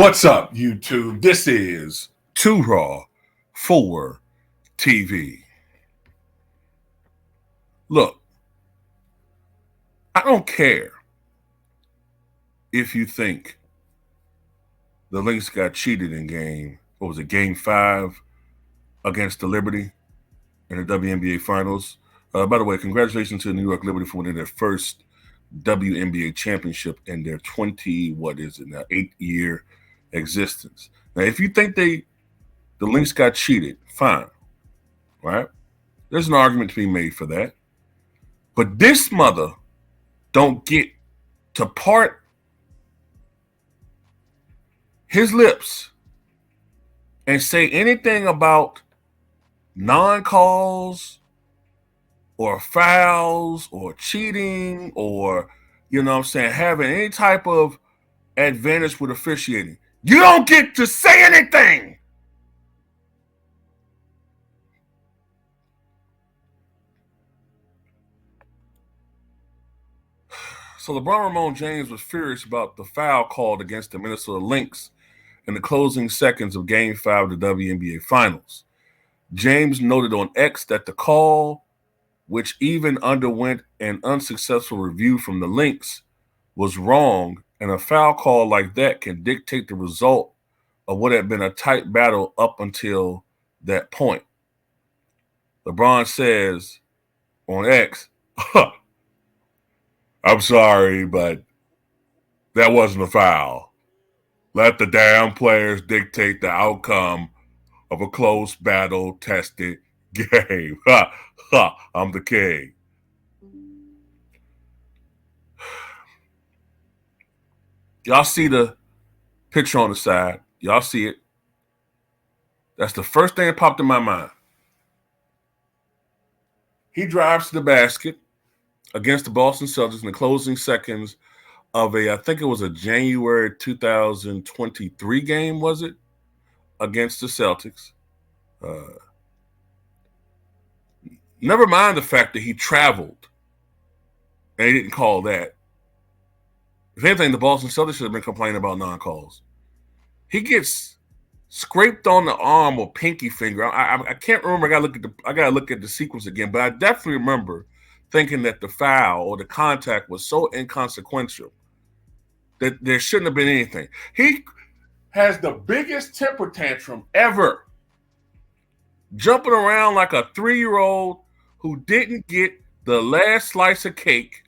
What's up, YouTube? This is Too Raw for TV. Look, I don't care if you think the Lynx got cheated in game 5 against the Liberty in the WNBA Finals. By the way, congratulations to the New York Liberty for winning their first WNBA championship in their 8-year existence. Now, if you think the Lynx got cheated, fine, right? There's an argument to be made for that. But this mother don't get to part his lips and say anything about non-calls or fouls or cheating or, having any type of advantage with officiating. You don't get to say anything. So LeBron James was furious about the foul called against the Minnesota Lynx in the closing seconds of Game 5 of the WNBA Finals. James noted on X that the call, which even underwent an unsuccessful review from the Lynx, was wrong, and a foul call like that can dictate the result of what had been a tight battle up until that point. LeBron says on X, I'm sorry, but that wasn't a foul. Let the damn players dictate the outcome of a close battle-tested game. I'm the king. Y'all see the picture on the side. Y'all see it. That's the first thing that popped in my mind. He drives to the basket against the Boston Celtics in the closing seconds of I think it was a January 2023 game, was it? Against the Celtics. Never mind the fact that he traveled and he didn't call that. If anything, the Boston Celtics should have been complaining about non-calls. He gets scraped on the arm or pinky finger. I can't remember. I gotta look at the sequence again, but I definitely remember thinking that the foul or the contact was so inconsequential that there shouldn't have been anything. He has the biggest temper tantrum ever, jumping around like a 3-year-old who didn't get the last slice of cake,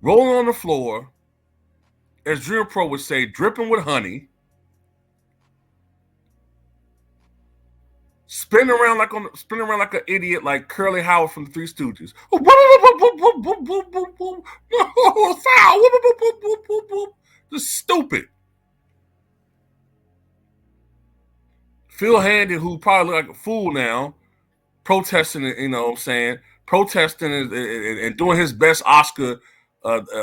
rolling on the floor, as Dream Pro would say, dripping with honey, spinning around like an idiot, like Curly Howard from the Three Stooges. Foul! Just stupid. Phil Handy, who probably look like a fool now, protesting, protesting and doing his best Oscar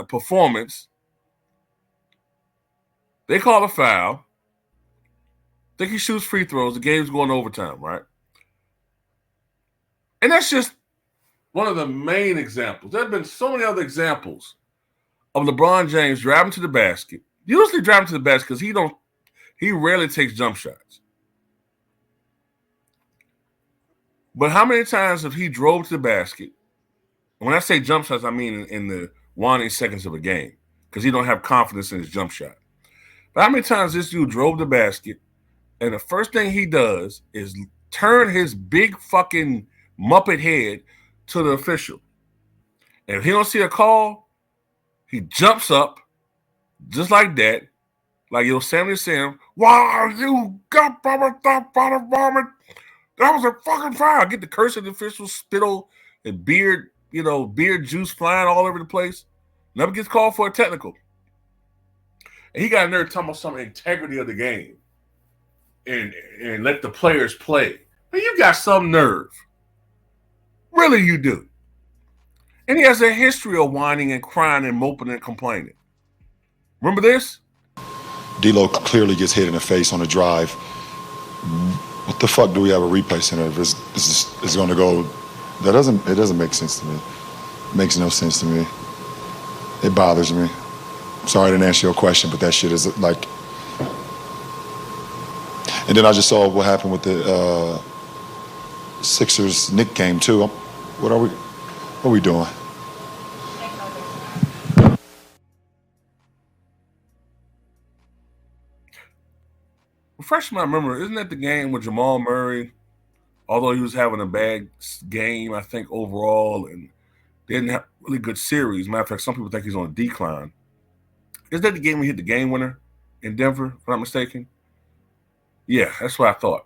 performance. They call a foul. Think he shoots free throws. The game's going to overtime, right? And that's just one of the main examples. There have been so many other examples of LeBron James driving to the basket. Usually driving to the basket because he rarely takes jump shots. But how many times have he drove to the basket? When I say jump shots, I mean in the waning seconds of a game because he don't have confidence in his jump shot. But how many times this dude drove the basket and the first thing he does is turn his big fucking Muppet head to the official. And if he don't see a call, he jumps up just like that, like Yosemite Sam. Wow, you got that was a fucking foul. Get the curse of the official, spittle and beard juice flying all over the place. Never gets called for a technical. And he got a nerve talking about some integrity of the game. And let the players play. But you got some nerve. Really, you do. And he has a history of whining and crying and moping and complaining. Remember this? D'Lo clearly gets hit in the face on a drive. What the fuck do we have a replay center if it's going to go? It doesn't make sense to me. It makes no sense to me. It bothers me. Sorry I didn't answer your question, but that shit is like. And then I just saw what happened with the Sixers Knick game too. What are we doing? Refresh my memory. Isn't that the game with Jamal Murray? Although he was having a bad game, I think overall, and didn't have really good series. Matter of fact, some people think he's on a decline. Is that the game we hit the game winner in Denver, if I'm not mistaken? Yeah, that's what I thought.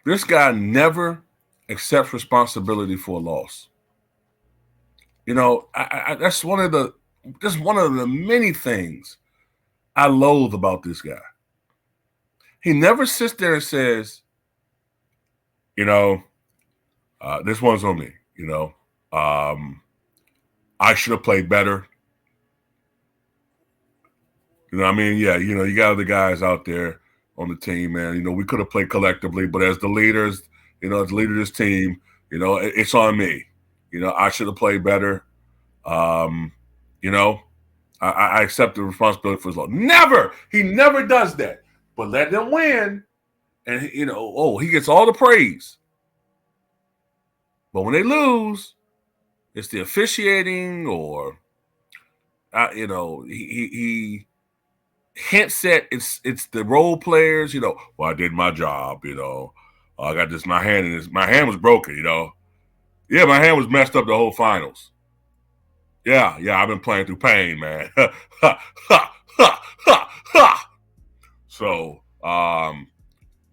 This guy never accepts responsibility for a loss. You know, that's one of the many things I loathe about this guy. He never sits there and says, you know, this one's on me. You know, I should have played better. You know what I mean? Yeah, you know, you got other guys out there on the team, man. You know, we could have played collectively, but as the leaders, you know, as the leader of this team, you know, it's on me. You know, I should have played better. You know, I accept the responsibility for his loss. Never! He never does that. But let them win. And, you know, he gets all the praise. But when they lose, it's the officiating or, you know, he hints at it's the role players, you know, well, I did my job, you know. I got this, my hand was broken, you know. Yeah, my hand was messed up the whole finals. Yeah, I've been playing through pain, man. So,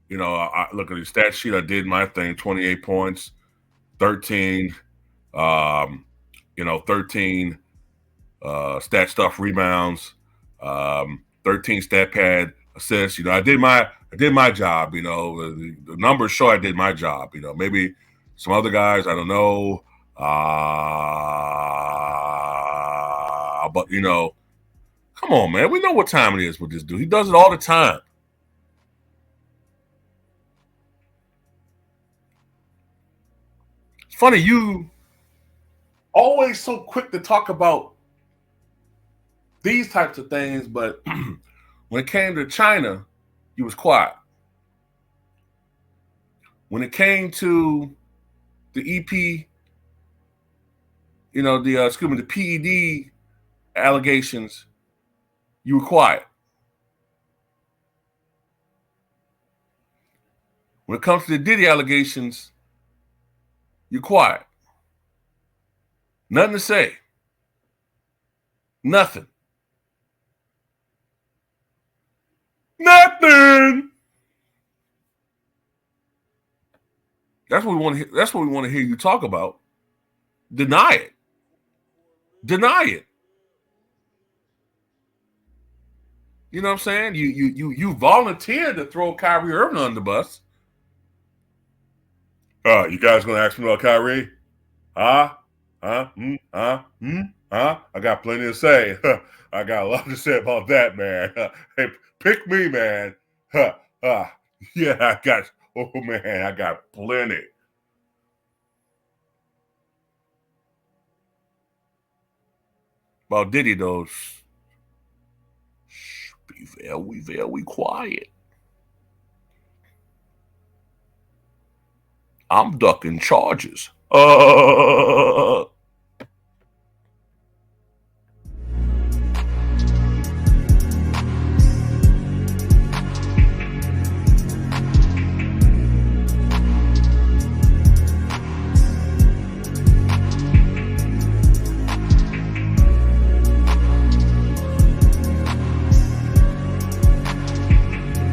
you know, I look at the stat sheet. I did my thing: 28 points, 13, you know, 13 stat stuff rebounds, 13 stat pad assists. You know, I did my job. You know, the numbers show I did my job. You know, maybe some other guys, I don't know. But you know, come on, man. We know what time it is with this dude. He does it all the time. It's funny, you always so quick to talk about these types of things, but when it came to China, you was quiet. When it came to the EP, you know, the PED allegations, you were quiet. When it comes to the Diddy allegations, you're quiet. Nothing to say. Nothing. Nothing. That's what we want to hear. That's what we want to hear you talk about. Deny it. Deny it. You know what I'm saying? You volunteered to throw Kyrie Irving on the bus. You guys gonna ask me about Kyrie? Huh? I got plenty to say. I got a lot to say about that, man. Hey, pick me, man. Yeah, I got. Oh man, I got plenty. About Diddy, though, be very, very quiet. I'm ducking charges.